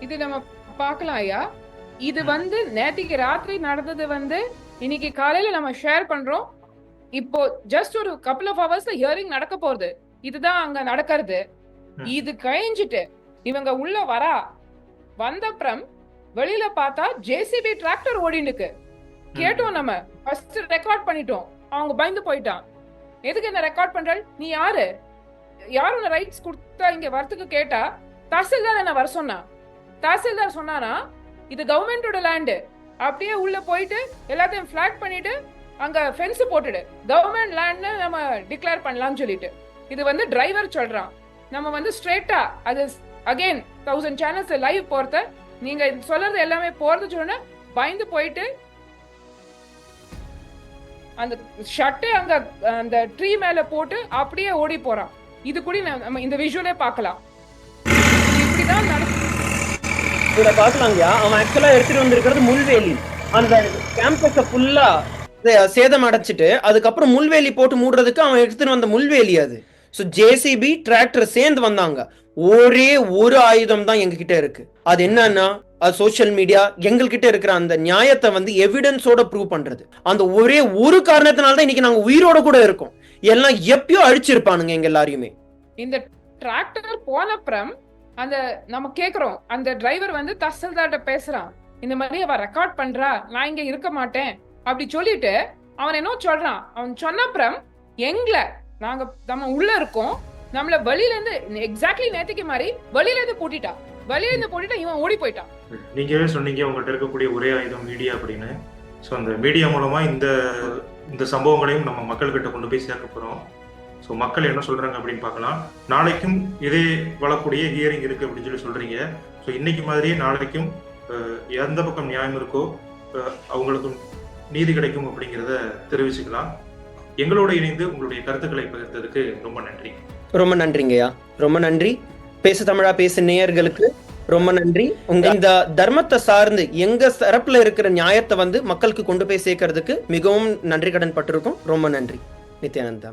இது நம்ம பார்க்கலாம் ஐயா. இது நேத்திக்கு ராத்திரி நடந்தது இன்னைக்கு காலையில நம்ம ஷேர் பண்றோம். இப்போ ஜஸ்ட் ஒரு கப்புள் ஆஃப் ஹவர்ஸ்ல ஹியரிங் நடக்க போகுது. இதுதான் அங்க நடக்கிறது. இது கழிஞ்சிட்டு இவங்க உள்ள வந்தப்புறம் வெளியில பார்த்தா ஜேசிபி டிராக்டர் ஓடினுக்கு. கேட்டோம், நம்ம ஃபர்ஸ்ட் ரெக்கார்ட் பண்ணிட்டோம். அவங்க பயந்து போயிட்டான். எதுக்கு என்ன ரெக்கார்ட் பண்றாள், நீ யாரு யாரும் ரைட்ஸ் கொடுத்தா இங்க வரத்துக்கு கேட்டா தஹசில்தார் என்ன வர சொன்னா. தஹசில்தார் சொன்னானா இது கவர்மெண்டோட லேண்டு, அப்படியே உள்ள போயிட்டு எல்லாத்தையும் ஃபிளாக் பண்ணிட்டு அங்க ஃபென்ஸ் போட்டுடு, கவர்மெண்ட் லேண்ட்னு நம்ம டிக்ளேர் பண்ணலாம்னு சொல்லிட்டு. இது டிரைவர் சொல்றான். நம்ம ஸ்ட்ரெயிட்டா அது அகைன் 1000 சேனல்ஸ் லைவ் போறத நீங்க சொல்றது எல்லாமே போறது சொன்ன பயந்து போயிட்டு அந்த ஷட்டை அங்க அந்த ட்ரீ மேல போட்டு அப்படியே ஓடி போறான். இது கூட நம்ம இந்த விஷுவலே பார்க்கலாம். இப்படிதான் இத பாக்கலாங்கயா. அவன் ஆக்சுவலா எடுத்துட்டு வந்திருக்கிறது முள்வேலி. அந்த கேம்பஸ ஃபுல்லா சேதம் அடைச்சிட்டு அதுக்கப்புறம் முள்வேலி போட்டு மூடுறதுக்கு அவன் எடுத்துட்டு வந்த முள்வேலி அது. ஸோ ஜேசிபி டிராக்டர் சேர்ந்து வந்தாங்க. ஒரே ஒரு ஆயுதம் தான் எங்க கிட்ட இருக்கு. அது என்னன்னா அது சோசியல் மீடியா எங்ககிட்ட இருக்கிற அந்த நியாயத்தை எவிடன்ஸோட ப்ரூவ் பண்றது. அந்த ஒரே ஒரு காரணத்தினால தான் இன்னைக்கு நாங்க உயிரோட கூட இருக்கோம். எல்லாம் எப்பயோ அழிச்சிருப்பானுங்க எங்க எல்லாரையுமே. இந்த டிராக்டர் போனப்புறம் அந்த நம்ம கேக்குறோம், அந்த டிரைவர் தஹசில்தார்ட்ட பேசுறான். இந்த மாதிரி அவ ரெக்கார்ட் பண்றா, நான் இங்க இருக்க மாட்டேன் அப்படி சொல்லிட்டு அவன் என்ன சொல்றான். அவன் சொன்னப்புறம் நாங்க நம்ம உள்ள இருக்கோம், நம்மள வெளியில இருந்து எக்ஸாக்ட்லி நேத்திக்கு மாதிரி வெளியில இருந்து போட்டுட்டா இவன் ஓடி போயிட்டான். நீங்கவே சொன்னீங்க உங்கள்கிட்ட இருக்கக்கூடிய ஒரே ஆயுதம் மீடியா அப்படின்னு. ஸோ அந்த மீடியா மூலமா இந்த சம்பவங்களையும் நம்ம மக்கள்கிட்ட கொண்டு போய் சேர்க்க போறோம். ஸோ மக்கள் என்ன சொல்றாங்க அப்படின்னு பார்க்கலாம். நாளைக்கும் இதே வளக்கூடிய ஹியரிங் இருக்கு அப்படின்னு சொல்லி சொல்றீங்க. ஸோ இன்னைக்கு மாதிரியே நாளைக்கும் எந்த பக்கம் நியாயம் இருக்கோ அவங்களுக்கும் நீதி கிடைக்கும் அப்படிங்கிறத தெரிவிச்சுக்கலாம். எங்களோட இணைந்து உங்களுடைய கருத்துக்களை பகிர்ந்ததுக்கு ரொம்ப நன்றி. ரொம்ப நன்றிங்கய்யா, ரொம்ப நன்றி. பேசு தமிழா பேசு நேயர்களுக்கு ரொம்ப நன்றி. இந்த தர்மத்தை சார்ந்து எங்க தரப்புல இருக்கிற நியாயத்தை மக்களுக்கு கொண்டு போய் சேர்க்கறதுக்கு மிகவும் நன்றி கடன் பட்டிருக்கோம். ரொம்ப நன்றி. நித்யானந்தா.